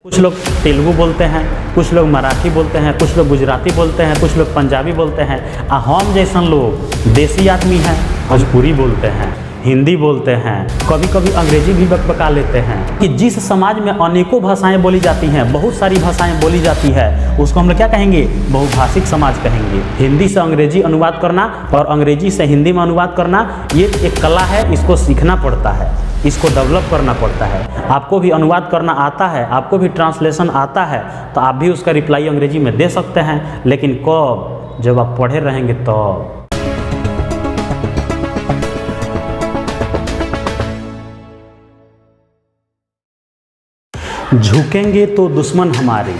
कुछ लोग तेलुगु बोलते हैं, कुछ लोग मराठी बोलते हैं, कुछ लोग गुजराती बोलते हैं, कुछ लोग पंजाबी बोलते हैं। हम जैसन लोग देसी आदमी हैं, भोजपुरी बोलते हैं, हिंदी बोलते हैं, कभी कभी अंग्रेजी भी बकबका लेते हैं। कि जिस समाज में अनेकों भाषाएं बोली जाती हैं, बहुत सारी भाषाएं बोली जाती है, उसको हम लोग क्या कहेंगे? बहुभाषिक समाज कहेंगे। हिंदी से अंग्रेजी अनुवाद करना और अंग्रेजी से हिंदी में अनुवाद करना, ये एक कला है, इसको सीखना पड़ता है, इसको डेवलप करना पड़ता है। आपको भी अनुवाद करना आता है, आपको भी ट्रांसलेशन आता है, तो आप भी उसका रिप्लाई अंग्रेजी में दे सकते हैं। लेकिन कब? जब आप पढ़े रहेंगे तब। झुकेंगे तो दुश्मन हमारे,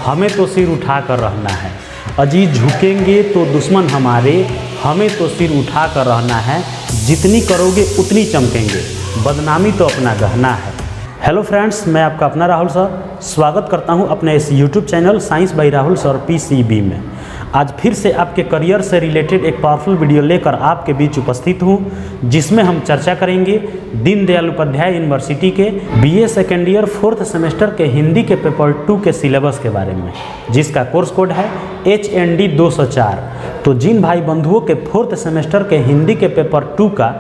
हमें तो सिर उठा कर रहना है। अजी झुकेंगे तो दुश्मन हमारे, हमें तो सिर उठा कर रहना है। जितनी करोगे उतनी चमकेंगे, बदनामी तो अपना गहना है। हेलो फ्रेंड्स, मैं आपका अपना राहुल सर स्वागत करता हूं अपने इस YouTube channel science by Rahul sir PCB में। आज फिर से आपके करियर से रिलेटेड एक पावरफुल वीडियो लेकर आपके बीच उपस्थित हूं, जिसमें हम चर्चा करेंगे दीनदयाल उपाध्याय यूनिवर्सिटी के BA second year 4th semester के हिंदी के पेपर 2 के सिलेबस के बारे में, जिसका कोर्स कोड है HND 204। तो जिन भाई बंधुओं के 4th सेमेस्टर के हिंदी के पेपर 2 का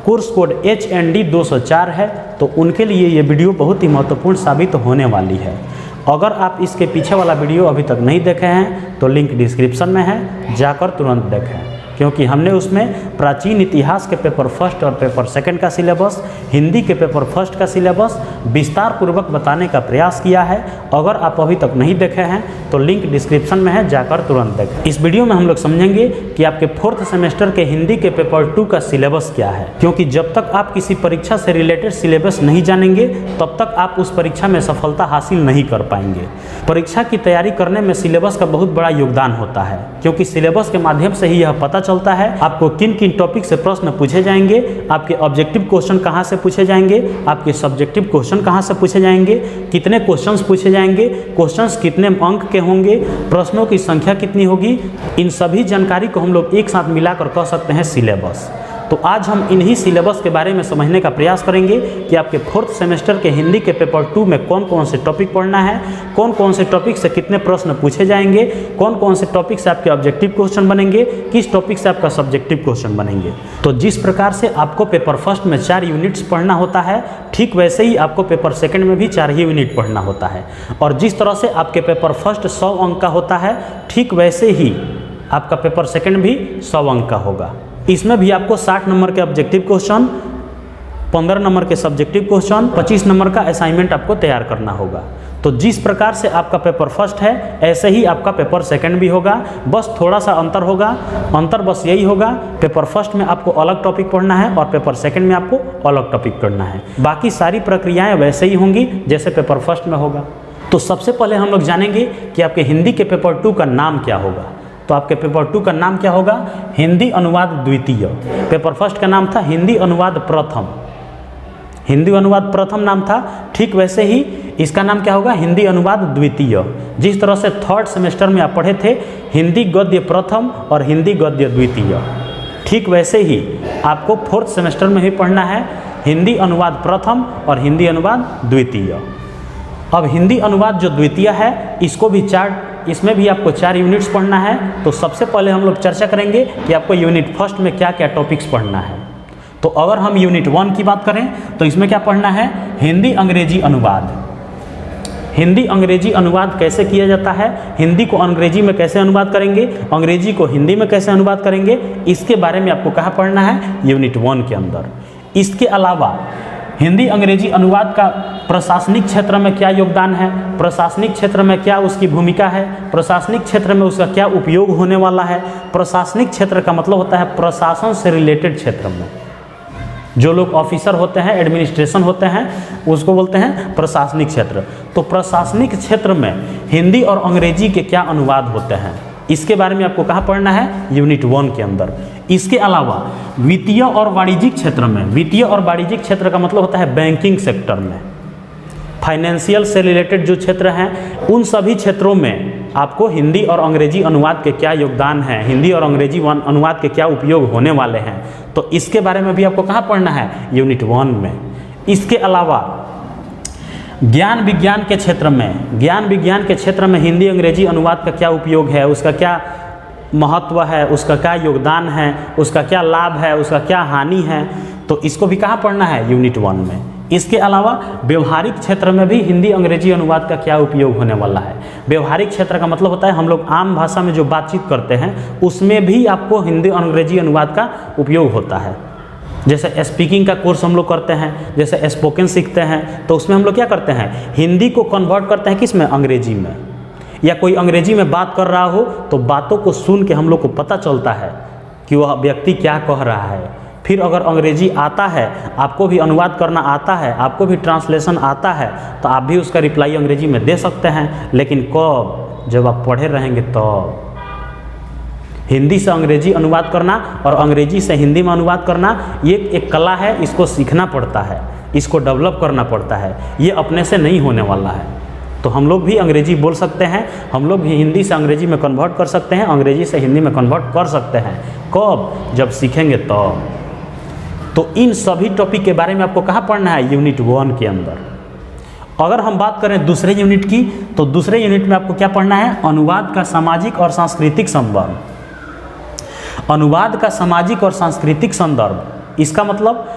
कोर्स कोड HND 204 है, तो उनके लिए ये वीडियो बहुत ही महत्वपूर्ण साबित होने वाली है। अगर आप इसके पीछे वाला वीडियो अभी तक नहीं देखे हैं तो लिंक डिस्क्रिप्शन में है, जाकर तुरंत देखें, क्योंकि हमने उसमें प्राचीन इतिहास के पेपर 1 और पेपर 2 का सिलेबस, हिंदी के पेपर 1 का सिलेबस विस्तार पूर्वक बताने का प्रयास किया है। अगर आप अभी तक नहीं देखे हैं तो लिंक डिस्क्रिप्शन में है, जाकर तुरंत देखें। इस वीडियो में हम लोग समझेंगे कि आपके 4th सेमेस्टर के हिंदी के पेपर 2 का सिलेबस क्या है, क्योंकि जब तक आप किसी परीक्षा से रिलेटेड सिलेबस नहीं जानेंगे तब तक आप उस परीक्षा में सफलता हासिल नहीं कर पाएंगे। परीक्षा की तैयारी करने में सिलेबस का बहुत बड़ा योगदान होता है, क्योंकि सिलेबस के माध्यम से ही यह पता चलता है आपको किन किन टॉपिक से प्रश्न पूछे जाएंगे, आपके ऑब्जेक्टिव क्वेश्चन कहां से पूछे जाएंगे, आपके सब्जेक्टिव क्वेश्चन कहां से पूछे जाएंगे, कितने क्वेश्चंस पूछे जाएंगे, क्वेश्चंस कितने अंक के होंगे, प्रश्नों की संख्या कितनी होगी। इन सभी जानकारी को हम लोग एक साथ मिलाकर कह सकते हैं सिलेबस। तो आज हम इन्हीं सिलेबस के बारे में समझने का प्रयास करेंगे कि आपके 4th सेमेस्टर के हिंदी के पेपर 2 में कौन कौन से टॉपिक पढ़ना है, कौन कौन से टॉपिक से कितने प्रश्न पूछे जाएंगे, कौन कौन से टॉपिक से आपके ऑब्जेक्टिव क्वेश्चन बनेंगे, किस टॉपिक से आपका सब्जेक्टिव क्वेश्चन बनेंगे। तो जिस प्रकार से आपको पेपर 1 में 4 यूनिट्स पढ़ना होता है, ठीक वैसे ही आपको पेपर 2 में भी 4 ही यूनिट पढ़ना होता है। और जिस तरह से आपके पेपर 1 100 अंक का होता है, ठीक वैसे ही आपका पेपर 2 भी 100 अंक का होगा। इसमें भी आपको 60 नंबर के ऑब्जेक्टिव क्वेश्चन, 15 नंबर के सब्जेक्टिव क्वेश्चन, 25 नंबर का असाइनमेंट आपको तैयार करना होगा। तो जिस प्रकार से आपका पेपर 1 है, ऐसे ही आपका पेपर 2 भी होगा। बस थोड़ा सा अंतर होगा, अंतर बस यही होगा, पेपर 1 में आपको अलग टॉपिक पढ़ना है और पेपर 2 में आपको अलग टॉपिक पढ़ना है। बाकी सारी प्रक्रियाएं वैसे ही होंगी जैसे पेपर 1 में होगा। तो सबसे पहले हम लोग जानेंगे कि आपके हिंदी के पेपर 2 का नाम क्या होगा। तो आपके पेपर 2 का नाम क्या होगा? हिंदी अनुवाद द्वितीय। पेपर 1 का नाम था हिंदी अनुवाद प्रथम, हिंदी अनुवाद प्रथम नाम था। ठीक वैसे ही इसका नाम क्या होगा? हिंदी अनुवाद द्वितीय। जिस तरह से 3rd सेमेस्टर में आप पढ़े थे हिंदी गद्य प्रथम और हिंदी गद्य द्वितीय, ठीक वैसे ही आपको 4th सेमेस्टर में भी पढ़ना है हिंदी अनुवाद प्रथम और हिंदी अनुवाद द्वितीय। अब हिंदी अनुवाद जो द्वितीय है, इसको भी इसमें भी आपको 4 यूनिट्स पढ़ना है। तो सबसे पहले हम लोग चर्चा करेंगे कि आपको यूनिट 1 में क्या क्या टॉपिक्स पढ़ना है। तो अगर हम यूनिट 1 की बात करें तो इसमें क्या पढ़ना है? हिंदी अंग्रेजी अनुवाद। हिंदी अंग्रेजी अनुवाद कैसे किया जाता है, हिंदी को अंग्रेजी में कैसे अनुवाद करेंगे, अंग्रेजी को हिंदी में कैसे अनुवाद करेंगे, इसके बारे में आपको कहाँ पढ़ना है? यूनिट 1 के अंदर। इसके अलावा हिंदी अंग्रेजी अनुवाद का प्रशासनिक क्षेत्र में क्या योगदान है, प्रशासनिक क्षेत्र में क्या उसकी भूमिका है, प्रशासनिक क्षेत्र में उसका क्या उपयोग होने वाला है। प्रशासनिक क्षेत्र का मतलब होता है प्रशासन से रिलेटेड क्षेत्र में जो लोग ऑफिसर होते हैं, एडमिनिस्ट्रेशन होते हैं, उसको बोलते हैं प्रशासनिक क्षेत्र। तो प्रशासनिक क्षेत्र में हिंदी और अंग्रेजी के क्या अनुवाद होते हैं, इसके बारे में आपको कहाँ पढ़ना है? यूनिट 1 के अंदर। इसके अलावा वित्तीय और वाणिज्यिक क्षेत्र में, वित्तीय और वाणिज्यिक क्षेत्र का मतलब होता है बैंकिंग सेक्टर में, फाइनेंशियल से रिलेटेड जो क्षेत्र हैं, उन सभी क्षेत्रों में आपको हिंदी और अंग्रेजी अनुवाद के क्या योगदान है, हिंदी और अंग्रेजी अनुवाद के क्या उपयोग होने वाले हैं, तो इसके बारे में भी आपको कहाँ पढ़ना है? यूनिट 1 में। इसके अलावा ज्ञान विज्ञान के क्षेत्र में हिंदी अंग्रेजी अनुवाद का क्या उपयोग है, उसका क्या महत्व है, उसका क्या योगदान है, उसका क्या लाभ है, उसका क्या हानि है, तो इसको भी कहाँ पढ़ना है, यूनिट 1 में। इसके अलावा व्यवहारिक क्षेत्र में भी हिंदी अंग्रेजी अनुवाद का क्या उपयोग होने वाला है। व्यवहारिक क्षेत्र का मतलब होता है हम लोग आम भाषा में जो बातचीत करते हैं उसमें भी आपको हिंदी अंग्रेजी अनुवाद का उपयोग होता है। जैसे स्पीकिंग का कोर्स हम लोग करते हैं, जैसे स्पोकन सीखते हैं, तो उसमें हम लोग क्या करते हैं, हिंदी को कन्वर्ट करते हैं किस में, अंग्रेजी में। या कोई अंग्रेजी में बात कर रहा हो तो बातों को सुन के हम लोग को पता चलता है कि वह व्यक्ति क्या कह रहा है। फिर अगर अंग्रेजी आता है, आपको भी अनुवाद करना आता है, आपको भी ट्रांसलेशन आता है, तो आप भी उसका रिप्लाई अंग्रेजी में दे सकते हैं। लेकिन कब, जब आप पढ़े रहेंगे तब। हिंदी से अंग्रेजी अनुवाद करना और अंग्रेजी से हिंदी में अनुवाद करना ये एक कला है, इसको सीखना पड़ता है, इसको डेवलप करना पड़ता है, ये अपने से नहीं होने वाला है। तो हम लोग भी अंग्रेजी बोल सकते हैं, हम लोग भी हिंदी से अंग्रेजी में कन्वर्ट कर सकते हैं, अंग्रेजी से हिंदी में कन्वर्ट कर सकते हैं। कब, जब सीखेंगे तब। तो इन सभी टॉपिक के बारे में आपको कहाँ पढ़ना है, यूनिट 1 के अंदर। अगर हम बात करें दूसरे यूनिट की, तो दूसरे यूनिट में आपको क्या पढ़ना है, अनुवाद का सामाजिक और सांस्कृतिक संदर्भ। अनुवाद का सामाजिक और सांस्कृतिक संदर्भ, इसका मतलब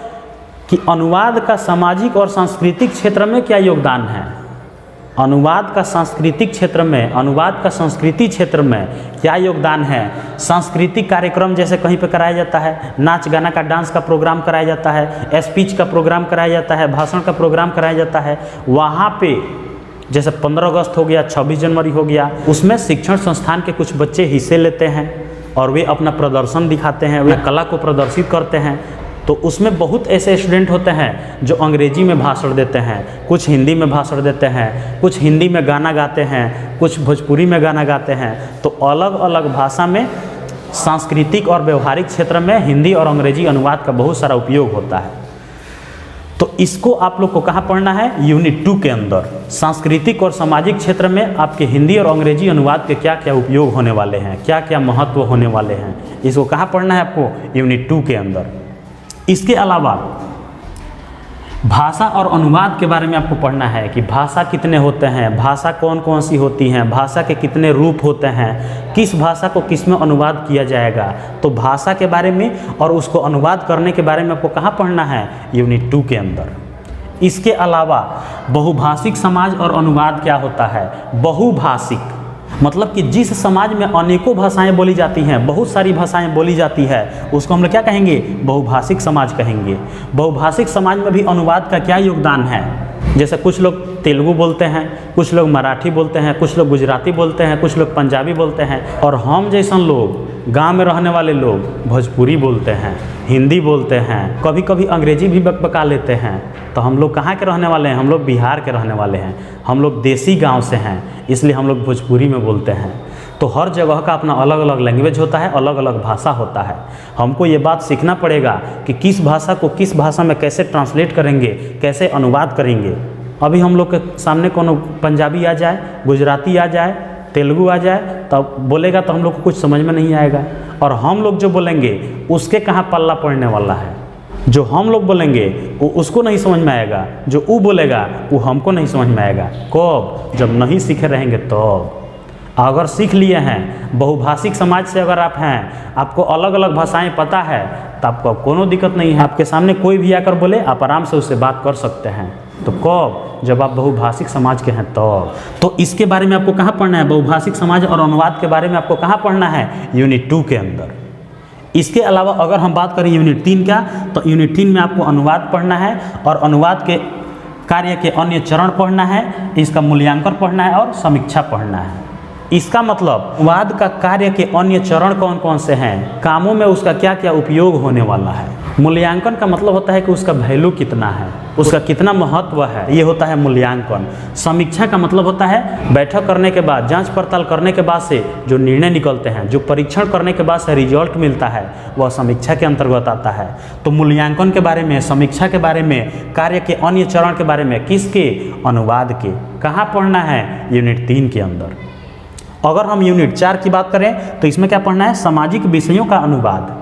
कि अनुवाद का सामाजिक और सांस्कृतिक क्षेत्र में क्या योगदान है। अनुवाद का सांस्कृतिक क्षेत्र में, अनुवाद का संस्कृति क्षेत्र में क्या योगदान है। सांस्कृतिक कार्यक्रम जैसे कहीं पे कराया जाता है, नाच गाना का, डांस का प्रोग्राम कराया जाता है, स्पीच का प्रोग्राम कराया जाता है, भाषण का प्रोग्राम कराया जाता है, वहाँ पे जैसे 15 अगस्त हो गया, 26 जनवरी हो गया, उसमें शिक्षण संस्थान के कुछ बच्चे हिस्से लेते हैं और वे अपना प्रदर्शन दिखाते हैं, वे कला को प्रदर्शित करते हैं। तो उसमें बहुत ऐसे स्टूडेंट होते हैं जो अंग्रेजी में भाषण देते हैं, कुछ हिंदी में भाषण देते हैं, कुछ हिंदी में गाना गाते हैं, कुछ भोजपुरी में गाना गाते हैं। तो अलग अलग भाषा में सांस्कृतिक और व्यवहारिक क्षेत्र में हिंदी और अंग्रेजी अनुवाद का बहुत सारा उपयोग होता है। तो इसको आप लोग को कहाँ पढ़ना है, यूनिट 2 के अंदर। सांस्कृतिक और सामाजिक क्षेत्र में आपके हिंदी और अंग्रेजी अनुवाद के क्या क्या उपयोग होने वाले हैं, क्या क्या महत्व होने वाले हैं, इसको कहाँ पढ़ना है आपको, यूनिट 2 के अंदर। इसके अलावा भाषा और अनुवाद के बारे में आपको पढ़ना है कि भाषा कितने होते हैं, भाषा कौन कौन सी होती हैं, भाषा के कितने रूप होते हैं, किस भाषा को किस में अनुवाद किया जाएगा। तो भाषा के बारे में और उसको अनुवाद करने के बारे में आपको कहाँ पढ़ना है, यूनिट 2 के अंदर। इसके अलावा बहुभाषिक समाज और अनुवाद क्या होता है। बहुभाषिक मतलब कि जिस समाज में अनेकों भाषाएं बोली जाती हैं, बहुत सारी भाषाएं बोली जाती है, उसको हम लोग क्या कहेंगे, बहुभाषिक समाज कहेंगे। बहुभाषिक समाज में भी अनुवाद का क्या योगदान है। जैसे कुछ लोग तेलुगु बोलते हैं, कुछ लोग मराठी बोलते हैं, कुछ लोग गुजराती बोलते हैं, कुछ लोग पंजाबी बोलते हैं, और हम जैसन लोग गांव में रहने वाले लोग भोजपुरी बोलते हैं, हिंदी बोलते हैं, कभी कभी अंग्रेजी भी बकबका लेते हैं। तो हम लोग कहाँ के रहने वाले हैं, हम लोग बिहार के रहने वाले हैं, हम लोग देसी गांव से हैं, इसलिए हम लोग भोजपुरी में बोलते हैं। तो हर जगह का अपना अलग अलग लैंग्वेज होता है, अलग अलग भाषा होता है। हमको ये बात सीखना पड़ेगा कि किस भाषा को किस भाषा में कैसे ट्रांसलेट करेंगे, कैसे अनुवाद करेंगे। अभी हम लोग के सामने कोनो पंजाबी आ जाए, गुजराती आ जाए, तेलुगु आ जाए, तब बोलेगा तो हम लोग को कुछ समझ में नहीं आएगा, और हम लोग जो बोलेंगे उसके कहाँ पल्ला पड़ने वाला है। जो हम लोग बोलेंगे वो उसको नहीं समझ में आएगा, जो वो बोलेगा वो हमको नहीं समझ में आएगा। कब, जब नहीं सीखे रहेंगे तब। अगर सीख लिए हैं, बहुभाषिक समाज से अगर आप हैं, आपको अलग अलग भाषाएं पता है, तो आपको कोनो दिक्कत नहीं है। आपके सामने कोई भी आकर बोले, आप आराम से उससे बात कर सकते हैं। तो कब, जब आप बहुभाषिक समाज के हैं तब। तो इसके बारे में आपको कहाँ पढ़ना है, बहुभाषिक समाज और अनुवाद के बारे में आपको कहाँ पढ़ना है, यूनिट 2 के अंदर। इसके अलावा अगर हम बात करें यूनिट 3 का, तो यूनिट 3 में आपको अनुवाद पढ़ना है और अनुवाद के कार्य के अन्य चरण पढ़ना है, इसका मूल्यांकन पढ़ना है और समीक्षा पढ़ना है। इसका मतलब अनुवाद का कार्य के अन्य चरण कौन कौन से हैं, कामों में उसका क्या क्या उपयोग होने वाला है। मूल्यांकन का मतलब होता है कि उसका वैल्यू कितना है, उसका कितना महत्व है, ये होता है मूल्यांकन। समीक्षा का मतलब होता है बैठक करने के बाद, जांच पड़ताल करने के बाद से जो निर्णय निकलते हैं, जो परीक्षण करने के बाद से रिजल्ट मिलता है, वह समीक्षा के अंतर्गत आता है। तो मूल्यांकन के बारे में, समीक्षा के बारे में, कार्य के अन्य चरण के बारे में, किसके, अनुवाद के, कहाँ पढ़ना है, यूनिट 3 के अंदर। अगर हम यूनिट 4 की बात करें तो इसमें क्या पढ़ना है, सामाजिक विषयों का अनुवाद।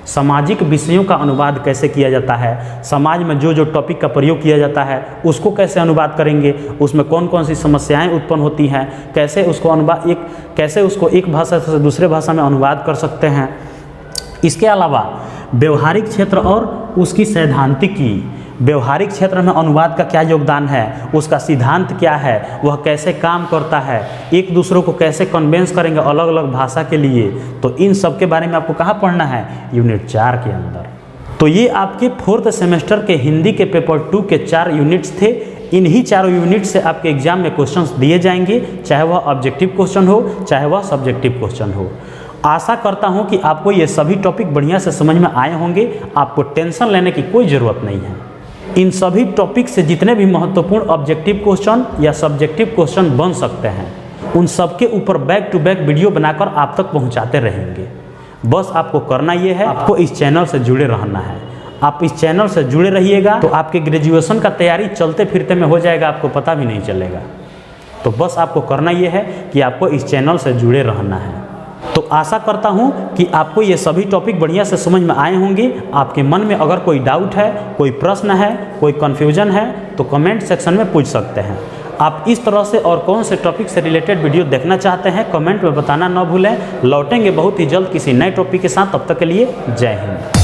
सामाजिक विषयों का अनुवाद कैसे किया जाता है, समाज में जो जो टॉपिक का प्रयोग किया जाता है उसको कैसे अनुवाद करेंगे, उसमें कौन कौन सी समस्याएं उत्पन्न होती हैं, कैसे उसको एक भाषा से दूसरे भाषा में अनुवाद कर सकते हैं। इसके अलावा व्यवहारिक क्षेत्र और उसकी सैद्धांतिकी, व्यवहारिक क्षेत्र में अनुवाद का क्या योगदान है, उसका सिद्धांत क्या है, वह कैसे काम करता है, एक दूसरों को कैसे कन्वेंस करेंगे अलग अलग भाषा के लिए, तो इन सब के बारे में आपको कहाँ पढ़ना है, यूनिट 4 के अंदर। तो ये आपके 4th सेमेस्टर के हिंदी के पेपर 2 के 4 यूनिट्स थे। इन्हीं चारों यूनिट से आपके एग्जाम में क्वेश्चंस दिए जाएंगे, चाहे वह ऑब्जेक्टिव क्वेश्चन हो चाहे वह सब्जेक्टिव क्वेश्चन हो। आशा करता हूँ कि आपको ये सभी टॉपिक बढ़िया से समझ में आए होंगे, आपको टेंशन लेने की कोई ज़रूरत नहीं है। इन सभी टॉपिक से जितने भी महत्वपूर्ण ऑब्जेक्टिव क्वेश्चन या सब्जेक्टिव क्वेश्चन बन सकते हैं, उन सब के ऊपर बैक टू बैक वीडियो बनाकर आप तक पहुंचाते रहेंगे। बस आपको करना ये है, आपको इस चैनल से जुड़े रहना है। आप इस चैनल से जुड़े रहिएगा तो आपके ग्रेजुएशन का तैयारी चलते फिरते में हो जाएगा, आपको पता भी नहीं चलेगा। तो बस आपको करना ये है कि आपको इस चैनल से जुड़े रहना है। तो आशा करता हूँ कि आपको ये सभी टॉपिक बढ़िया से समझ में आए होंगे। आपके मन में अगर कोई डाउट है, कोई प्रश्न है, कोई कन्फ्यूजन है तो कमेंट सेक्शन में पूछ सकते हैं। आप इस तरह से और कौन से टॉपिक से रिलेटेड वीडियो देखना चाहते हैं कमेंट में बताना न भूलें। लौटेंगे बहुत ही जल्द किसी नए टॉपिक के साथ, तब तक के लिए जय हिंद।